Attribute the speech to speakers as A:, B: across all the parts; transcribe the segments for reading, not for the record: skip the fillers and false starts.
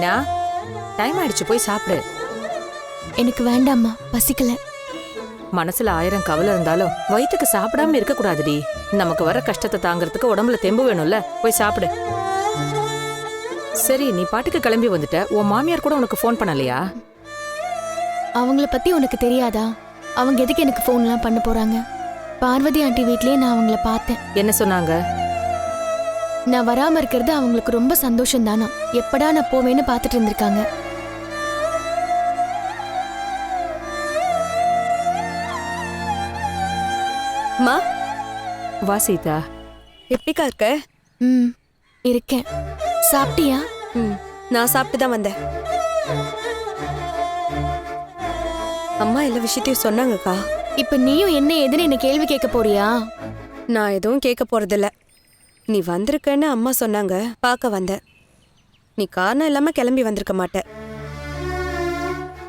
A: Meena, time ஆயிடுச்சு, போய் சாப்பிடு.
B: எனக்கு வேண்டாம்மா, பசிக்கல.
A: மனசுல 1000 கவலை இருந்தாலும் வயிற்றுக்கு சாப்பிடாம இருக்க கூடாதுடி. நமக்கு வர கஷ்டத்தை தாங்கறதுக்கு உடம்புல தெம்பு வேணும்ல, போய் சாப்பிடு. சரி, நீ பாட்டுக்கு கிளம்பி வந்துட்ட. உன் மாமியார் கூட உனக்கு ஃபோன் பண்ணலையா?
B: அவங்கள பத்தி உனக்கு தெரியாதா? அவங்க எதுக்கு எனக்கு ஃபோன்லாம் பண்ண போறாங்க? பார்வதி ஆண்டி வீட்லயே நான் அவங்கள பார்த்தேன்.
A: என்ன சொன்னாங்க?
B: நான் வராம இருக்கிறது அவங்களுக்கு ரொம்ப சந்தோஷம் தானா. எப்படா நான் போவேன்னு பார்த்துட்டு இருந்திருக்காங்க.
C: மா,
A: வா சீதா.
C: எப்படிக்கா இருக்க?
B: இருக்கேன். சாப்பிட்டியா?
C: நான் சாப்பிட்டு தான் வந்தேன். அம்மா எல்லா விஷயத்தையும் சொன்னாங்கக்கா.
B: இப்ப நீயும் என்ன ஏதுன்னு என்ன கேள்வி கேட்க போறியா?
C: நான் எதுவும் கேட்க போறதில்ல. நீ வந்திருக்கன்னு அம்மா சொன்னாங்க, பார்க்க வந்தேன். நீ காரணம் இல்லாம கிளம்பி வந்திருக்க மாட்ட.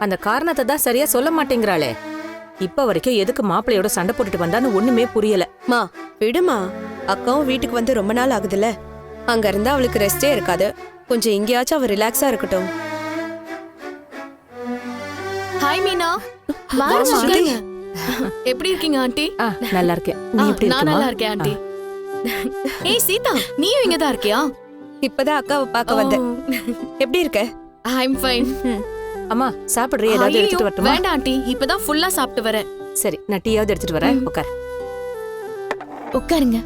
A: அந்த காரணத்தை தான் சரியா சொல்ல மாட்டேங்கிறாளே. இப்ப வரைக்கும் எதுக்கு மாப்பிள்ளையோட சண்டை போட்டுட்டு வந்தான்னு ஒண்ணுமே புரியல.
C: மா விடுமா, அக்காவும் வீட்டுக்கு வந்து ரொம்ப நாள் ஆகுதுல்ல. அங்க இருந்தா அவளுக்கு ரெஸ்டே இருக்காது. கொஞ்சம் எங்கேயாச்சும் அவ ரிலாக்ஸா இருக்கட்டும்.
B: ஹாய் மீனா. எப்படி இருக்கீங்க ஆண்டி?
A: நல்லா இருக்கேன். நீ எப்படி இருக்க?
B: நான் நல்லா இருக்கேன் ஆண்டி. ஏய் சீதா, நீயும் இங்க தான் இருக்கியா?
C: இப்பதான் அக்காவை பார்க்க வந்தேன். எப்படி இருக்க?
B: ஐ அம் ஃபைன்.
A: அம்மா சாப்பிடுறியா? ஏதாவது எடுத்துட்டு வரட்டுமா?
B: வேண்டாம் ஆண்டி, இப்பதான் ஃபுல்லா சாப்பிட்டு வரேன்.
A: சரி, நான் டீயாவது எடுத்துட்டு வரேன். உட்கார்.
B: உட்காருங்க.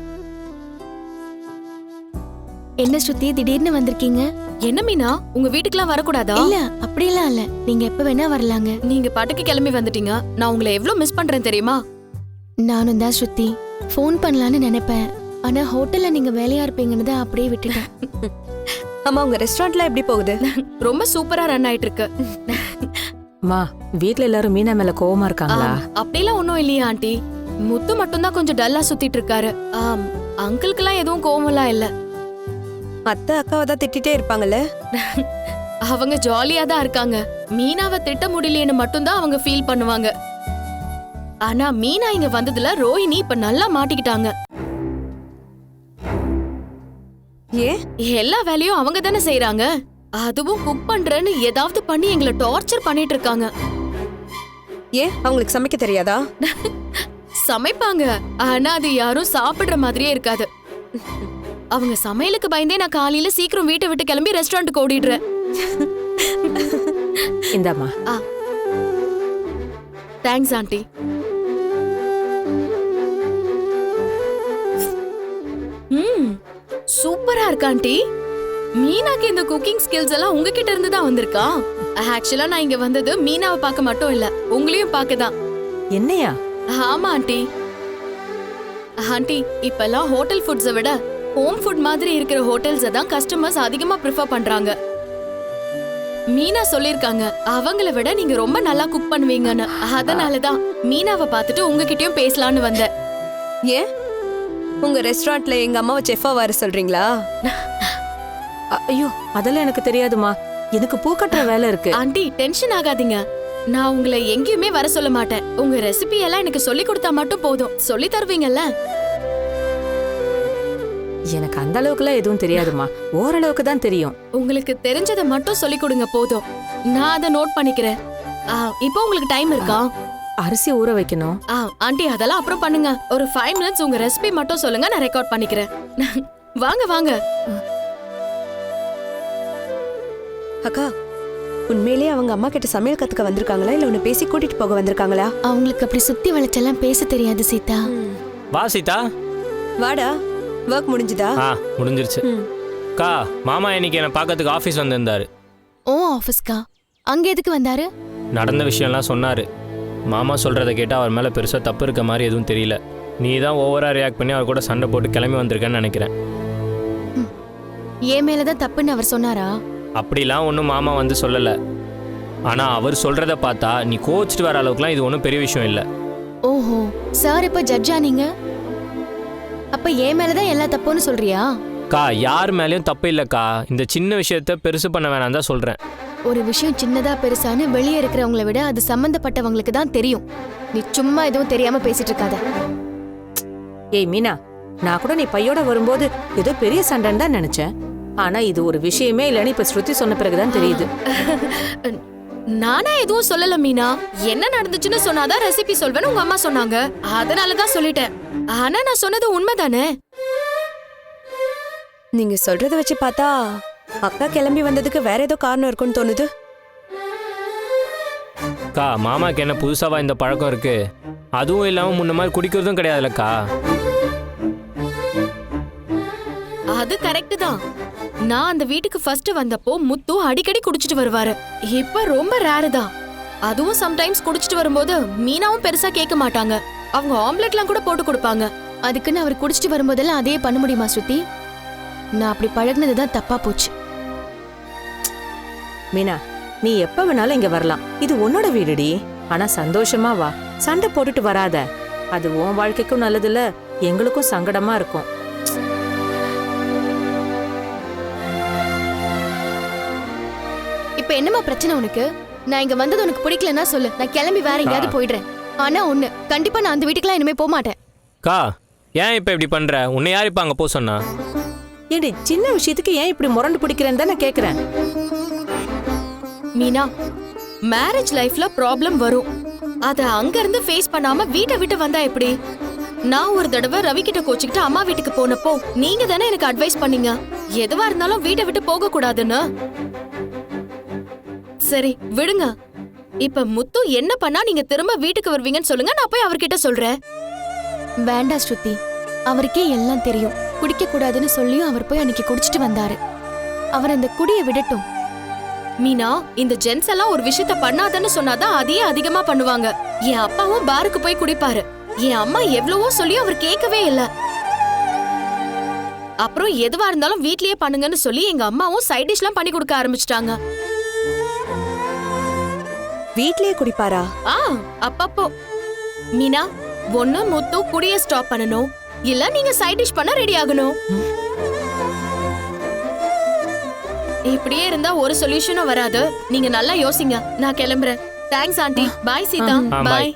B: என்ன ஸ்ருதி, திடீர்னு வந்திருக்கீங்க? என்ன மீனா, உங்க வீட்டுக்குலாம் வரக்கூடாதா? இல்ல, அப்படியெல்லாம் இல்ல. நீங்க எப்ப வேணா வரலாங்க. நீங்க பாட்டுக்கு கிளம்பி வந்துட்டீங்க. நான் உங்களை எவ்வளவு மிஸ் பண்றேன் தெரியுமா? நானும் தான் ஸ்ருதி. ஃபோன் பண்ணலான்னு நினைப்பேன். ஆனா ஹோட்டல்ல நீங்க வேலையா இருப்பீங்கன்னு தான் அப்படியே விட்டுட்டேன்.
C: அம்மா, உங்க ரெஸ்டாரண்ட்ல எப்படி போகுது?
B: ரொம்ப சூப்பரா ரன் ஆயிட்டு இருக்கு.
A: அம்மா, வீட்ல எல்லாரும் மீனா மேல கோவமா இருக்காங்களா?
B: அப்படிலாம் ஒண்ணும் இல்லையா ஆண்டி. முத்து மட்டும் தான் கொஞ்சம் டல்லா சுத்திட்டு இருக்காரு. அங்கிளுக்குலாம் எதுவும் கோவம்லாம் இல்ல.
C: அத்தை அக்காவை தான் திட்டிட்டே இருப்பாங்கல்ல.
B: அவங்க ஜாலியா தான் இருக்காங்க. மீனாவை திட்ட முடியலையேன்னு மட்டும் தான் அவங்க ஃபீல் பண்ணுவாங்க. ஆனா மீனா இங்க வந்ததுல ரோஹிணி இப்ப நல்லா மாட்டிக்கிட்டாங்க.
C: ஏன்?
B: எல்லா வேலையும் அவங்க தானே செய்யறாங்க. அதுவும் குக் பண்றேன்னு ஏதாவது பண்ணி எங்களை டார்ச்சர் பண்ணிட்டு இருக்காங்க.
C: ஏன், அவங்களுக்கு சமைக்க தெரியாதா?
B: சமைப்பாங்க, ஆனா அது யாரும் சாப்பிடுற மாதிரியே இருக்காது. அவங்க சமையலுக்கு பயந்தே நான் காலையில சீக்கிரம் வீட்டை விட்டு கிளம்பி ரெஸ்டாரண்ட்டுக்கு ஓடிடுறேன்.
A: இந்தாம்மா.
B: Thanks aunty. சூப்பரா இருக்கு ஆண்டி. மீனாக்கு இந்த குக்கிங் ஸ்கில்ஸ் எல்லாம் உங்ககிட்ட இருந்து தான் வந்திருக்கா? ஆக்சுவலா நான் இங்க வந்தது மீனாவை பார்க்க மட்டும் இல்ல, உங்களையும் பார்க்க தான்.
A: என்னையா?
B: ஆமா ஆண்டி. ஆண்டி, இப்பெல்லாம் ஹோட்டல் ஃபுட்ஸை விட ஹோம் ஃபுட் மாதிரி இருக்கிற ஹோட்டல்ஸை தான் கஸ்டமர்ஸ் அதிகமா ப்ரிஃபர் பண்றாங்க. மீனா சொல்லிருக்காங்க அவங்கள விட நீங்க ரொம்ப நல்லா குக் பண்ணுவீங்கன்னு. அதனாலதான் மீனாவை பார்த்துட்டு உங்ககிட்டயும் பேசலான்னு வந்தேன்.
C: ஏன், உங்க ரெஸ்டாரண்ட்ல எங்க அம்மாவை செஃபா வர சொல்றீங்களா?
A: ஐயோ, அதெல்லாம் எனக்கு தெரியாதுமா. எனக்கு பூ கட்டுற வேலை இருக்கு.
B: ஆண்டி, டென்ஷன் ஆகாதீங்க. நான் உங்களை எங்கேயுமே வர சொல்ல மாட்டேன். உங்க ரெசிபி எல்லாம் எனக்கு சொல்லி கொடுத்தா மட்டும் போதும். சொல்லி தருவீங்கல்ல?
A: எனக்கு அந்த அளவுக்குலாம் எதுவும் தெரியாதுமா. ஓரளவுக்கு தான் தெரியும்.
B: உங்களுக்கு தெரிஞ்சதை மட்டும் சொல்லி கொடுங்க போதும். நான் அதை நோட் பண்ணிக்கிறேன். இப்போ உங்களுக்கு டைம் இருக்கா?
A: அரிசி ஊற வைக்கணும்.
B: ஆண்டி, அதெல்லாம் அப்புறம் பண்ணுங்க. ஒரு 5 மினிட்ஸ் உங்க ரெசிபி மட்டும் சொல்லுங்க, நான் ரெக்கார்ட் பண்ணிக்கிறேன். வாங்க வாங்க.
C: அக்கா, உண்மையிலேயே அவங்க அம்மா கிட்ட சமையல் கத்துக்க வந்திருக்காங்களா இல்ல உன்னை பேசி கூட்டிட்டு போக வந்திருக்காங்களா?
B: அவங்களுக்கு அப்படி சுத்தி வளைச்செல்லாம் பேச தெரியாது சீதா.
D: வா சீதா.
C: வாடா. ஒர்க் முடிஞ்சுதா?
D: முடிஞ்சிருச்சு. கா, மாமா இன்னைக்கு என்ன பார்க்கறதுக்கு ஆஃபீஸ் வந்திருந்தாரு.
B: ஓ, ஆஃபீஸ்க்கா? அங்க எதுக்கு வந்தாரு?
D: நடந்த விஷயம்லாம் சொன்னாரு. மாமா சொல்றதை கேட்டால் அவர் மேலே பெருசாக தப்பு இருக்க மாதிரி எதுவும் தெரியல. நீ தான் ஓவராக ரியாக்ட் பண்ணி அவர் கூட சண்டை போட்டு கிளம்பி வந்திருக்கேன்னு நினைக்கிறேன்.
B: ஏன் மேலே தான் தப்புன்னு அவர் சொன்னாரா?
D: அப்படிலாம் ஒன்றும் மாமா வந்து சொல்லலை. ஆனால் அவர் சொல்கிறத பார்த்தா நீ கோச்சிட்டு வர அளவுக்குலாம் இது ஒன்றும் பெரிய விஷயம் இல்லை.
B: ஓஹோ, சார் இப்போ ஜட்ஜா நீங்க? அப்ப ஏன் மேலதான் எல்லா தப்புன்னு சொல்றியா?
D: கா, யார் மேலேயும் தப்பு இல்லைக்கா. இந்த சின்ன விஷயத்த பெருசு பண்ண வேணாம் தான் சொல்கிறேன்.
B: ஒரு விஷயம் சின்னதா பெருசான்னு வெளியே இருக்கிறவங்களை விட அது சம்பந்தப்பட்டவங்களுக்கு தான் தெரியும். நீ சும்மா எதுவும் தெரியாம பேசிட்டு இருக்காத.
A: ஏய் மீனா, நான் கூட நீ பையோட வரும்போது ஏதோ பெரிய சண்டைன்னு தான் நினைச்சேன். ஆனா இது ஒரு விஷயமே இல்லைன்னு இப்ப ஸ்ருதி சொன்ன பிறகுதான் தெரியுது.
B: நானா எதுவும் சொல்லல மீனா. என்ன நடந்துச்சுன்னு சொன்னாதான் ரெசிபி சொல்வேன்னு உங்க அம்மா சொன்னாங்க. அதனாலதான் சொல்லிட்டேன். ஆனா நான் சொன்னது உண்மைதானே?
C: நீங்க சொல்றத வச்சு பார்த்தா அக்கா கிளம்பி வந்ததுக்கு வேற ஏதோ காரணம் இருக்குன்னு தோணுது.
D: அக்கா மாமாக்கு என்ன புதுசாவா இந்த பழக்கம் இருக்கு? அதுவும் இல்லாமல் முன்ன மாதிரி குடிக்கிறதும் கிடையாதுல்லக்கா.
B: அது கரெக்ட் தான். நான் அந்த வீட்டுக்கு ஃபர்ஸ்ட் வந்தப்போ முத்து அடிக்கடி குடிச்சிட்டு வருவாரு. இப்ப ரொம்ப ரேரு தான். அதுவும் சம்டைம்ஸ் குடிச்சிட்டு வரும்போது மீனாவும் பெருசா கேட்க மாட்டாங்க. அவங்க ஆம்லெட்லாம் கூட போட்டு கொடுப்பாங்க.
E: அதுக்குன்னு அவர் குடிச்சிட்டு வரும்போதெல்லாம் அதே பண்ண முடியுமா ஸ்ருதி? நான் அப்படி பழகினதுதான் தப்பா போச்சு.
A: மீனா, நீ எப்ப வேணாலும் இங்க வரலாம். இது உன்னோட வீடுடி. ஆனா சந்தோஷமா வா, சண்டை போட்டுட்டு வராத. அது உன் வாழ்க்கைக்கும் நல்லதில்ல, எங்களுக்கும் சங்கடமா இருக்கும்.
E: இப்ப என்னமா பிரச்சனை உனக்கு? நான் இங்க வந்தது உனக்கு பிடிக்கலன்னா சொல்லு, நான் கிளம்பி வேற எங்கேயாவது போயிடுறேன். ஆனா ஒண்ணு, கண்டிப்பா நான் அந்த வீட்டுக்குலாம் இனிமே போக மாட்டேன்.
D: அக்கா ஏன் இப்போ இப்படி பண்ற? உன்னை யார் இப்போ அங்கே போக சொன்னா?
A: ஏடி, சின்ன விஷயத்துக்கு ஏன் இப்படி முரண்டு பிடிக்கிறேன்னு தான் நான் கேக்குறேன்.
B: மீனா, மேரேஜ் லைஃப்ல ப்ராப்ளம் வரும். அத அங்க இருந்து ஃபேஸ் பண்ணாம வீட்டை விட்டு வந்தா எப்படி? நான் ஒரு தடவை ரவி கிட்ட கோச்சிக்கிட்டு அம்மா வீட்டுக்கு போனப்போ நீங்க தானே எனக்கு அட்வைஸ் பண்ணீங்க, எதுவா இருந்தாலும் வீட்டை விட்டு போக கூடாதுன்னு. சரி விடுங்க. இப்ப முத்து என்ன பண்ணா நீங்க திரும்ப வீட்டுக்கு வருவீங்கன்னு சொல்லுங்க, நான் போய் அவர்கிட்ட சொல்றேன்.
E: வேண்டாம் ஸ்ருதி, அவருக்கே எல்லாம் தெரியும். குடிக்க கூடாதுன்னு சொல்லியும் அவர் போய் அன்னைக்கு குடிச்சிட்டு வந்தாரு. அவர் அந்த குடியை விடட்டும்.
B: மீனா, இந்த ஜென்ஸ் எல்லாம் ஒரு விஷயத்த பண்ணாதன்னு சொன்னாதான் அதையே அதிகமா பண்ணுவாங்க. என் அப்பாவும் பாருக்கு போய் குடிப்பாரு. என் அம்மா எவ்வளவோ சொல்லியும் அவர் கேட்கவே இல்ல. அப்புறம் எதுவா இருந்தாலும் வீட்லயே பண்ணுங்கன்னு சொல்லி எங்க அம்மாவும் சைட் டிஷ்லாம் பண்ணி கொடுக்க ஆரம்பிச்சிட்டாங்க.
C: வீட்லயே குடிப்பாரா?
B: அப்பப்போ. மீனா, ஒண்ணு முத்து குடிய ஸ்டாப் பண்ணணும், இல்ல நீங்க சைட் டிஷ் பண்ண ரெடி ஆகணும். இப்படியே இருந்தா ஒரு சொல்யூஷனும் வராது. நீங்க நல்லா யோசிங்க. நான் கிளம்புறேன். Thanks aunty. Bye Sita.
D: bye.
B: பாய்.